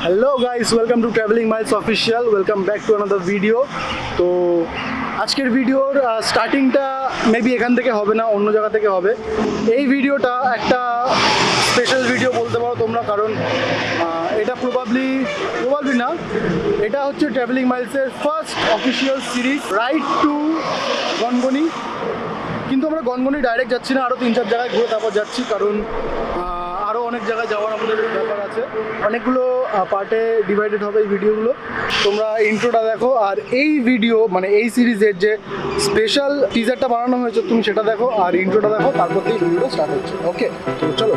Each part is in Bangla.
Hello guys, welcome to travelling Miles official. Welcome back to another video. তো আজকের ভিডিওর স্টার্টিংটা মেবি এখান থেকে হবে না, অন্য জায়গা থেকে হবে। এই ভিডিওটা একটা স্পেশাল ভিডিও বলতে পারো তোমরা, কারণ এটা প্রবাবলি না, এটা হচ্ছে ট্রাভেলিং মাইলসের first official series ride to Gangani. কিন্তু আমরা গনগনি ডাইরেক্ট যাচ্ছি না, আরও 3-4 জায়গায় ঘুরে তারপর যাচ্ছি, কারণ আরও অনেক জায়গায় যাওয়ার আমাদের ব্যাপার আছে। অনেকগুলো পার্টে ডিভাইডেড হবে এই ভিডিওগুলো। তোমরা ইন্ট্রোটা দেখো, আর এই ভিডিও মানে এই সিরিজের যে স্পেশাল টিজারটা বানানো হয়েছে তুমি সেটা দেখো, আর ইন্ট্রোটা দেখো, তারপর থেকে ভিডিওটা স্টার্ট হচ্ছে। ওকে, তো চলো।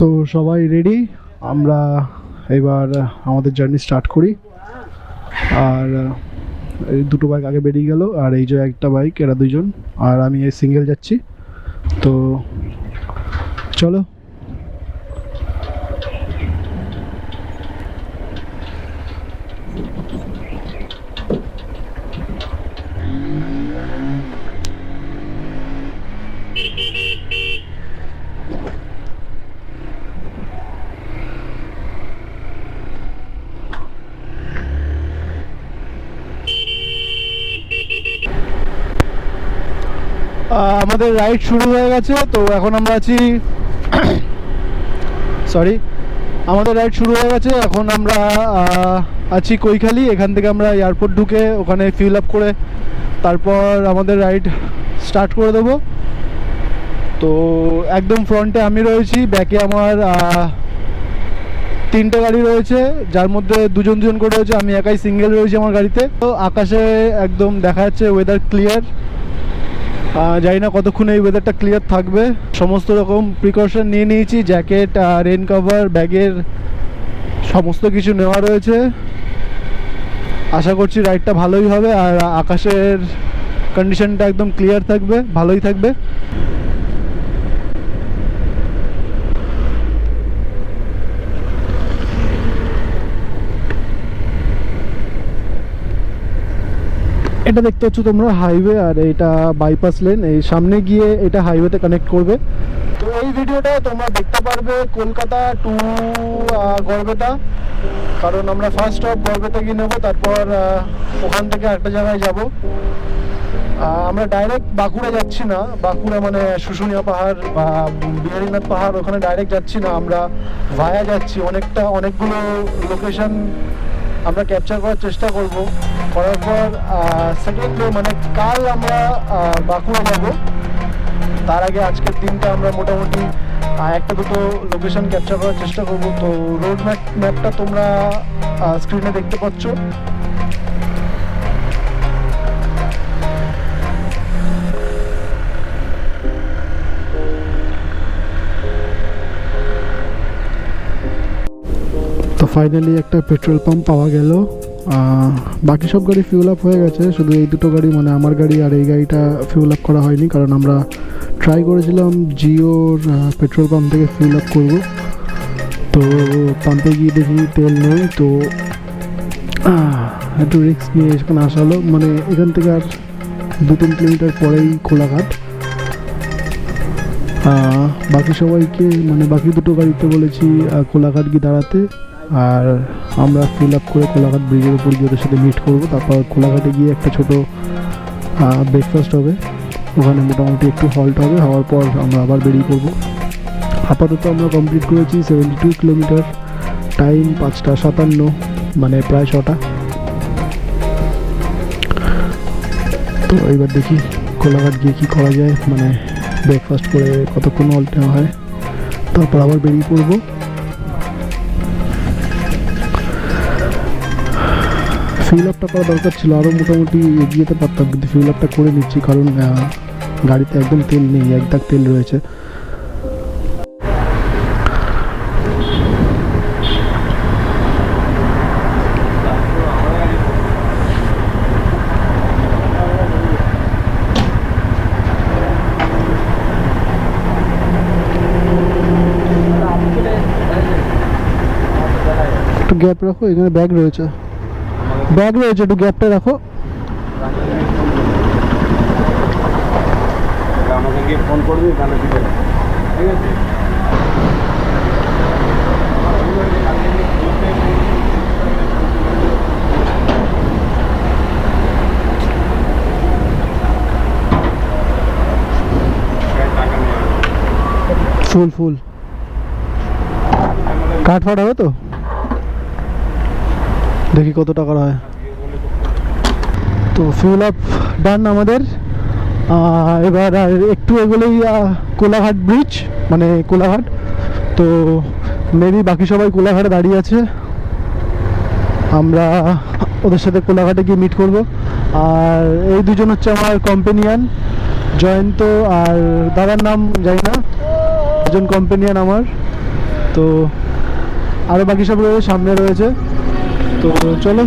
তো সবাই রেডি, আমরা এবার আমাদের জার্নি স্টার্ট করি। আর এই দুটো বাইক আগে বেরিয়ে গেল, আর এই যে একটা বাইক, এরা দুজন, আর আমি এই সিঙ্গেল যাচ্ছি। তো চলো। আমাদের রাইড শুরু হয়ে গেছে। তো এখন আমরা আছি আমাদের রাইড শুরু হয়ে গেছে। এখন আমরা আছি কৈখালি। এখান থেকে আমরা এয়ারপোর্ট ঢুকে ওখানে ফিল আপ করে তারপর আমাদের রাইড স্টার্ট করে দেবো। তো একদম ফ্রন্টে আমি রয়েছি, ব্যাকে আমার 3টে গাড়ি রয়েছে, যার মধ্যে দুজন করে রয়েছে, আমি একাই সিঙ্গেল রয়েছি আমার গাড়িতে। তো আকাশে একদম দেখা যাচ্ছে ওয়েদার ক্লিয়ার। জানি না কতক্ষণ এই ওয়েদারটা ক্লিয়ার থাকবে। সমস্ত রকম প্রিকশন নিয়ে নিয়েছি, জ্যাকেট, রেন কভার, ব্যাগের সমস্ত কিছু নেওয়া রয়েছে। আশা করছি রাইডটা ভালোই হবে, আর আকাশের কন্ডিশনটা একদম ক্লিয়ার থাকবে, ভালোই থাকবে। এটা দেখতে পাচ্ছ তোমরা হাইওয়ে, আর এটা বাইপাস লেন। এই সামনে গিয়ে এটা হাইওয়েতে কানেক্ট করবে। তো এই ভিডিওটা তোমরা দেখতে পারবে কলকাতা টু গড়বেতা, কারণ আমরা ফার্স্ট স্টপ গড়বেতা গিয়ে নেবো, তারপর ওখান থেকে একটা জায়গায় যাব। আমরা ডাইরেক্ট বাঁকুড়া যাচ্ছি না, বাঁকুড়া মানে শুশুনিয়া পাহাড় বা বিহারীনাথ পাহাড়, ওখানে ডাইরেক্ট যাচ্ছি না, আমরা ভায়া যাচ্ছি। অনেকগুলো লোকেশন আমরা ক্যাপচার করার চেষ্টা করব। করার পর সেকেন্ড ডে মানে কাল আমরা বাঁকুড়া যাব। তার আগে আজকের দিনটা আমরা মোটামুটি একটা দুটো লোকেশন ক্যাপচার করার চেষ্টা করব। তো রোড ম্যাপটা তোমরা স্ক্রিনে দেখতে পাচ্ছ। তো ফাইনালি একটা পেট্রোল পাম্প পাওয়া গেল। বাকি সব গাড়ি ফিউল আপ হয়ে গেছে, শুধু এই দুটো গাড়ি মানে আমার গাড়ি আর এই গাড়িটা ফিউল আপ করা হয়নি, কারণ আমরা ট্রাই করেছিলাম জিওর পেট্রোল পাম্প থেকে ফিউল আপ করব। তো পাম্পে গিয়ে দেখি তেল নেই, তো একটু রিস্ক নিয়ে এখানে আসা হলো। মানে এখান থেকে আর 2-3 কিলোমিটার পরেই কোলাঘাট। বাকি সবাইকে মানে বাকি দুটো গাড়িতে বলেছি কোলাঘাট গিয়ে দাঁড়াতে, আর আমরা ফিল আপ করে কোলাঘাট ব্রিজের উপর গিয়ে ওদের সাথে মিট করবো। তারপর কোলাঘাটে গিয়ে একটা ছোটো ব্রেকফাস্ট হবে, ওখানে মোটামুটি একটু হল্ট হবে, হওয়ার পর আমরা আবার বেরিয়ে পড়বো। আপাতত আমরা কমপ্লিট করেছি 72 কিলোমিটার, টাইম 5:57, মানে প্রায় 6টা। তো এইবার দেখি কোলাঘাট গিয়ে কী করা যায়, মানে ব্রেকফাস্ট করে কতক্ষণ হল্ট নেওয়া হয়, তারপর আবার বেরিয়ে পড়বো। ফিল আপটা করা দরকার ছিল, আরও মোটামুটি এগিয়ে যেতে পারতাম, কিন্তু ফিল আপটা করে নিচ্ছি কারণ গাড়িতে একদম তেল নেই, এক দাগ তেল রয়েছে। একটু গ্যাপ রাখো, এখানে ব্যাগ রয়েছে, একটু গ্যাপটা রাখো। আমাকে ফোন করবি তাহলে ঠিক আছে। ফুল ফুল কাঠ ফাট হবে তো, দেখি কত টাকার হয়। তো ফিউল আপ ডান আমাদের। এবার আর একটু এগোলেই কোলাঘাট ব্রিজ, মানে কোলাঘাট। তো মেবি বাকি সবাই কোলাঘাটে দাঁড়িয়ে আছে, আমরা ওদের সাথে কোলাঘাটে গিয়ে মিট করব। আর এই দুজন হচ্ছে আমার কম্পেনিয়ান, জয়ন্ত আর দাদার নাম জানি না, দুজন কম্পেনিয়ান আমার। তো আরও বাকি সব রয়েছে, সামনে রয়েছে। তো চলো।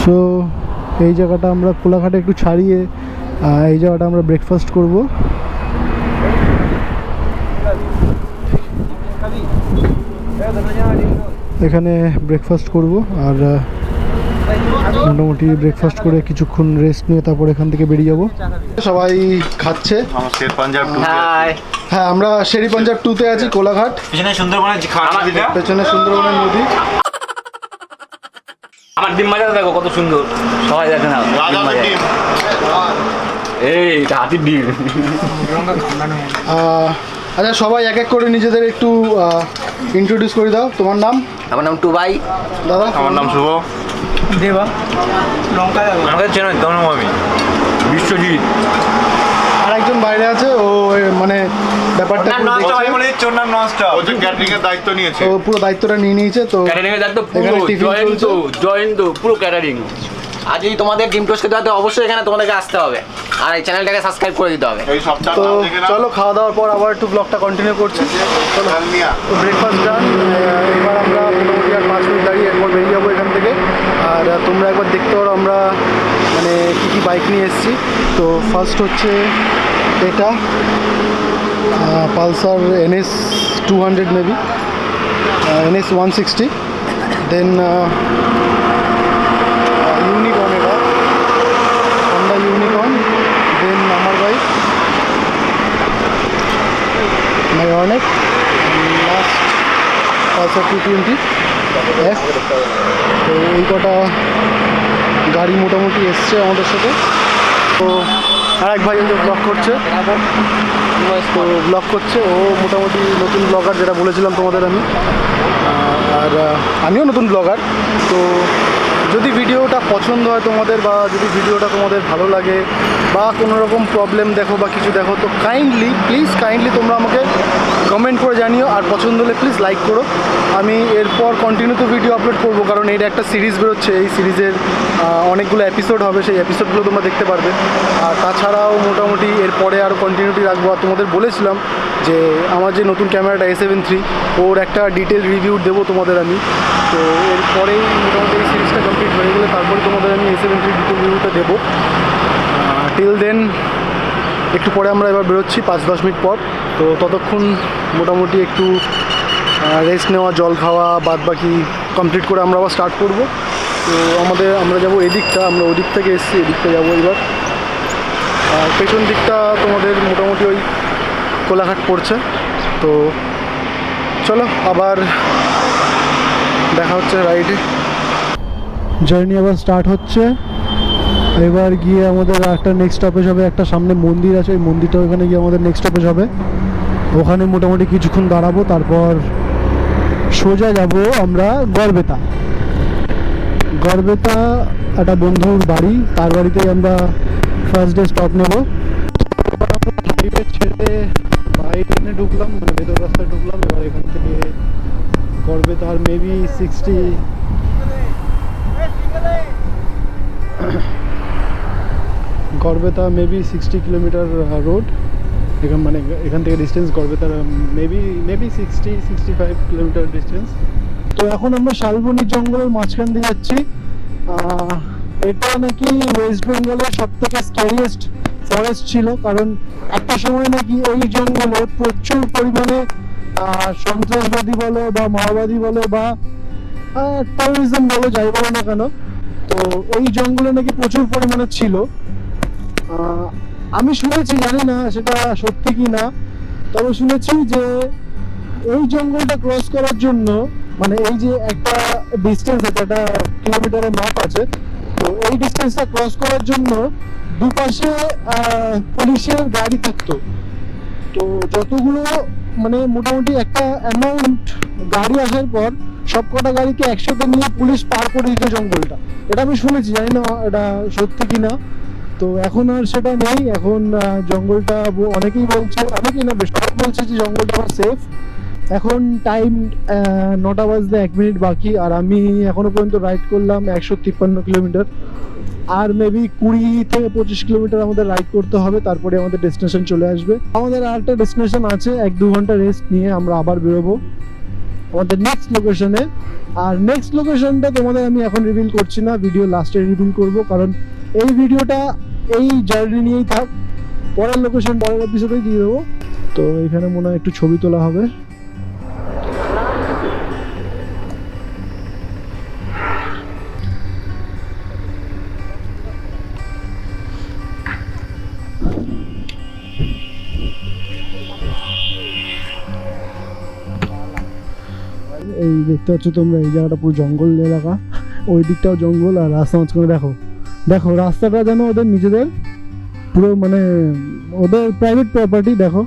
সো এই জায়গাটা আমরা কোলাঘাটে একটু ছাড়িয়ে এই জায়গাটা আমরা ব্রেকফাস্ট করব। এখানে ব্রেকফাস্ট করব আর মোটামুটি ব্রেকফাস্ট করে কিছুক্ষণ রেস্ট নিয়ে তারপর এখান থেকে বেরিয়ে যাব। সবাই খাচ্ছে। হ্যাঁ, আমরা শেরি পাঞ্জাব 2-তে আছি, কোলাঘাট। পেছনে সুন্দরবনের নদী। আমার ডিম ভাজা দেখো কত সুন্দর, সবাই দেখে না এই হাতির ডিম। আচ্ছা, সবাই এক এক করে নিজেদের একটু ইন্ট্রোডিউস করে দাও। তোমার নাম? আমার নাম টুবাই। দাদা? আমার নাম শুভ। দেবা। লঙ্কা আমাকে চেনো তো? আমি বিশ্বজিৎ। আর একজন বাইরে আছে, ও মানে ব্যাপারটা দায়িত্ব নিয়েছে, ও পুরো দায়িত্বটা নিয়ে নিয়েছে। তো ক্যাটারিং এর দায়িত্ব পুরো জয়েন্ট পুরো ক্যাটারিং। আর যদি তোমাদের ডিম টোস্ট খেতে হয় অবশ্যই এখানে তোমাদেরকে আসতে হবে, আর এই চ্যানেলটাকে সাবস্ক্রাইব করে দিতে হবে। তো চলো, খাওয়া দাওয়ার পর আবার একটু ব্লগটা কন্টিনিউ করছি। চলো, ব্রেকফাস্ট ডান। এবার আমরা মোটামুটি আর 5 মিনিট দাঁড়িয়ে একবার বেরিয়ে যাবো এখান থেকে। আর তোমরা একবার দেখতে পারো আমরা মানে কী কী বাইক নিয়ে এসেছি। তো ফার্স্ট হচ্ছে এটা পালসার NS 200 মেবি, NS 160। দেন ইউনিকর্ন, এটা পালসার 220 F। তো এই কটা গাড়ি মোটামুটি এসছে আমাদের সাথে। তো আর এক ভাই ব্লগ করছে, তো ব্লগ করছে, ও মোটামুটি নতুন ব্লগার, যেটা বলেছিলাম তোমাদের আমি। আর আমিও নতুন ব্লগার। তো যদি ভিডিওটা পছন্দ হয় তোমাদের, বা যদি ভিডিওটা তোমাদের ভালো লাগে, বা কোনো রকম প্রবলেম দেখো বা কিছু দেখো, তো প্লিজ কাইন্ডলি তোমরা আমাকে কমেন্ট করে জানিও। আর পছন্দ হলে প্লিজ লাইক করো। আমি এরপর কন্টিনিউ তো ভিডিও আপলোড করবো, কারণ এটা একটা সিরিজ বেরোচ্ছে। এই সিরিজের অনেকগুলো এপিসোড হবে, সেই এপিসোডগুলো তোমরা দেখতে পারবে। আর তাছাড়াও মোটামুটি এরপরে আরও কন্টিনিউটি রাখবো। আর তোমাদের বলেছিলাম যে আমার যে নতুন ক্যামেরাটা A7 III, ওর একটা ডিটেল রিভিউ দেবো তোমাদের আমি। তো এরপরেই মোটামুটি এই সিরিজটা কমপ্লিট হয়ে গেলে তারপরে তোমাদের আমি A7 III ডিটেল রিভিউটা দেবো। টিল দেন একটু পরে আমরা এবার বেরোচ্ছি 5-10 মিনিট পর। তো ততক্ষণ মোটামুটি একটু রেস্ট নেওয়া, জল খাওয়া, বাদ বাকি কমপ্লিট করে আমরা আবার স্টার্ট করব। তো আমরা যাবো এদিকটা, আমরা ওদিক থেকে এসেছি, এদিকটা যাবো এবার। আর পেছন দিকটা তোমাদের মোটামুটি ওই কোলাঘাট পড়ছে। তো চলো আবার দেখা হচ্ছে রাইডে। জার্নি আবার স্টার্ট হচ্ছে। এবার গিয়ে আমাদের একটা নেক্সট স্টপেজ হবে, একটা সামনে মন্দির আছে, ওই মন্দিরটা, ওখানে গিয়ে আমাদের নেক্সট স্টপেজ হবে। ওখানে মোটামুটি কিছুক্ষণ দাঁড়াবো, তারপর সোজা যাব আমরা গড়বেতা। একটা বন্ধুর বাড়ি, তার বাড়িতেই আমরা ফার্স্ট ডে স্টপ নেব। হাইওয়ে ছেড়ে বাইরে ট্রেনে ঢুকলাম, মানে ভেতর রাস্তায় ঢুকলাম। এবার এখান থেকে গড়বেতা আর মেবি 60 কিলোমিটার রোড। মানে এখান থেকে ডিস্টেন্স গড়বেতার মেবি 65 কিলোমিটার ডিস্টেন্স। তো এখন আমরা শালবনী জঙ্গলের মাঝখান দিয়ে যাচ্ছি। এটা নাকি ওয়েস্ট বেঙ্গলের সব থেকে স্ক্যারিয়েস্ট ফরেস্ট ছিল, কারণ একটা সময় নাকি এই জঙ্গলে প্রচুর পরিমাণে সন্ত্রাসবাদী বলো বা মাওবাদী বলো বা টেরোরিজম বলো, যাই বলো না কেন, তো এই জঙ্গলে নাকি প্রচুর পরিমাণে ছিল। আমি শুনেছি, জানি না সেটা সত্যি কি না, তবে শুনেছি যে এই জঙ্গলটা ক্রস করার জন্য, মানে এই যে একটা ডিস্টেন্স আছে, একটা কিলোমিটারের মাপ আছে, তো এই ডিস্টেন্সটা ক্রস করার জন্য দুপাশে পুলিশের গাড়ি থাকতো। তো যতগুলো মানে মোটামুটি একটা অ্যামাউন্ট গাড়ি আসার পর সব কটা গাড়িকে একসাথে নিয়ে পুলিশ পার করে দিত জঙ্গলটা। এটা আমি শুনেছি, জানি না এটা সত্যি কি না। তো এখন আর সেটা নেই। এখন জঙ্গলটা অনেকেই বলছে, অনেকেই না, সবাই বলছে যে জঙ্গলটা আবার সেফ। এখন টাইম 9টা বাজতে 1 মিনিট বাকি, আর আমি এখনো পর্যন্ত রাইড করলাম 153 কিলোমিটার। আর মেবি 20 থেকে 25 কিলোমিটার আমাদের রাইড করতে হবে, তারপরে আমাদের ডেস্টিনেশন চলে আসবে। আমাদের আর একটা ডেস্টিনেশন আছে, 1-2 ঘন্টা রেস্ট নিয়ে আমরা আবার বেরোবো আমাদের নেক্সট লোকেশনে। আর নেক্সট লোকেশনটা তোমাদের আমি এখন রিভিল করছি না, ভিডিও লাস্টে রিভিল করব, কারণ এই ভিডিওটা এই জার্নি নিয়েই থাক। পরের লোকেশন পরের এপিসোডেই দিয়ে দেবো। তো এখানে মনে হয় একটু ছবি তোলা হবে। এই দেখতে পাচ্ছ তোমরা, এই জায়গাটা পুরো জঙ্গল এলাকা, ওই দিকটাও জঙ্গল, আর রাস্তা মাঝখানে দেখো রাস্তাটা যেন ওদের নিজেদের, পুরো মানে ওদের প্রাইভেট প্রপার্টি। দেখো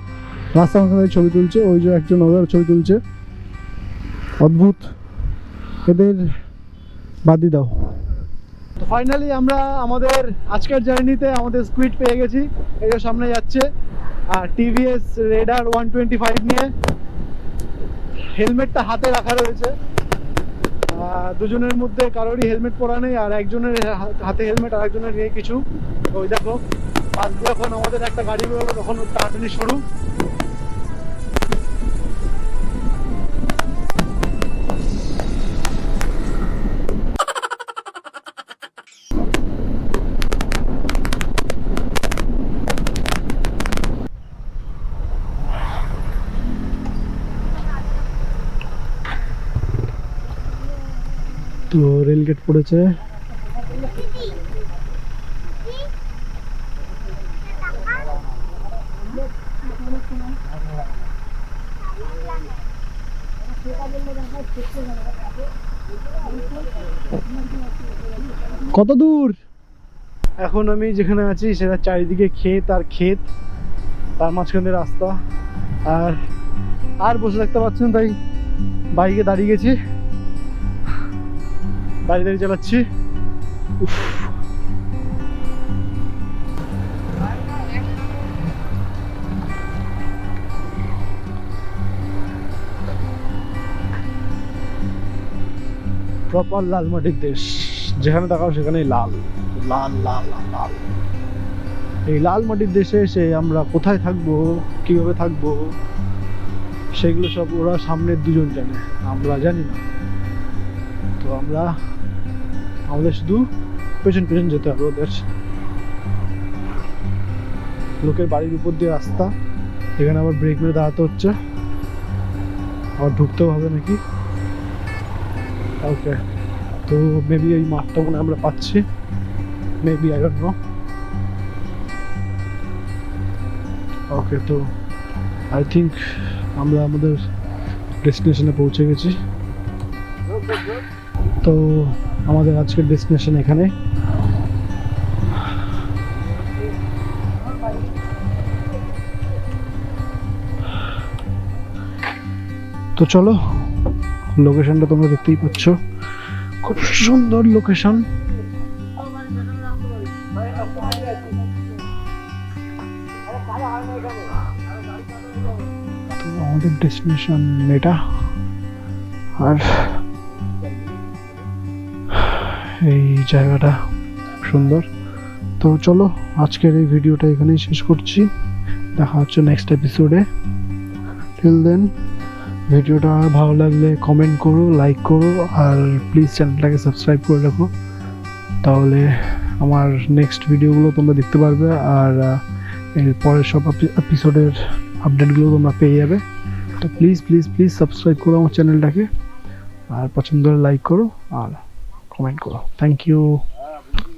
রাস্তা মাঝখানে ছবি তুলছে, ওই যে একজন ওদের ছবি তুলছে, অদ্ভুত, এদের বাদি দাও। তো ফাইনালি আমরা আমাদের আজকের জার্নিতে আমাদের স্কুইড পেয়ে গেছি। এই যে সামনে যাচ্ছে, আর টিভিএস রেডার 125 নিয়ে, হেলমেটটা হাতে রাখা রয়েছে। দুজনের মধ্যে কারোরই হেলমেট পরা নেই, আর একজনের হাতে হেলমেট আর একজনের নেই কিছু। ওই দেখো পাশ দিয়ে যখন আমাদের একটা গাড়ি বেরোলো তখন টানাটানি শুরু। তো রেলগেট পড়েছে। কত দূর? এখন আমি যেখানে আছি সেটা চারিদিকে ক্ষেত আর ক্ষেত, তার মাঝখানে রাস্তা। আর বসে থাকতে পারছি না, তাই বাইকে দাঁড়িয়ে গেছি, দাঁড়িয়ে দাঁড়িয়ে চালাচ্ছি। উফ, প্রপার লাল মাটির দেশ, যেখানে দেখাও সেখানেই লাল লাল লাল লাল লাল। এই লাল মাটির দেশে এসে আমরা কোথায় থাকবো, কিভাবে থাকবো, সেগুলো সব ওরা সামনের দুজন জানে, আমরা জানি না। তো আমাদের শুধু পেছন পেছন যেতে হবে ওদের। লোকের বাড়ির উপর দিয়ে রাস্তা, এখানে আবার ব্রেক মেরে দাঁড়াতে হচ্ছে, আবার ঢুকতেও হবে নাকি। ওকে, তো মেবি এই মাঠটা মনে আমরা পাচ্ছি, মেবি, আই ডোন্ট নো। ওকে, তো আই থিঙ্ক আমরা আমাদের ডেস্টিনেশনে পৌঁছে গেছি। তো আমাদের আজকের ডেস্টিনেশন এখানে। তো চলো, লোকেশনটা তোমরা দেখতেই পাচ্ছ, খুব সুন্দর লোকেশন। তো আমাদের ডেস্টিনেশন এটা, আর এই জায়গাটা সুন্দর। তো চলো, আজকের এই ভিডিওটা এখানেই শেষ করছি, দেখা হচ্ছে নেক্সট এপিসোডে। টিল দেন, ভিডিওটা ভালো লাগলে কমেন্ট করো, লাইক করো, আর প্লিজ চ্যানেলটাকে সাবস্ক্রাইব করে রাখো, তাহলে আমার নেক্সট ভিডিওগুলো তোমরা দেখতে পারবে, আর এর পরের সব এপিসোডের আপডেটগুলো তোমরা পেয়ে যাবে। তো প্লিজ প্লিজ প্লিজ সাবস্ক্রাইব করো আমার চ্যানেলটাকে, আর পছন্দ হলে লাইক করো আর কমেন্ট করো। Thank you.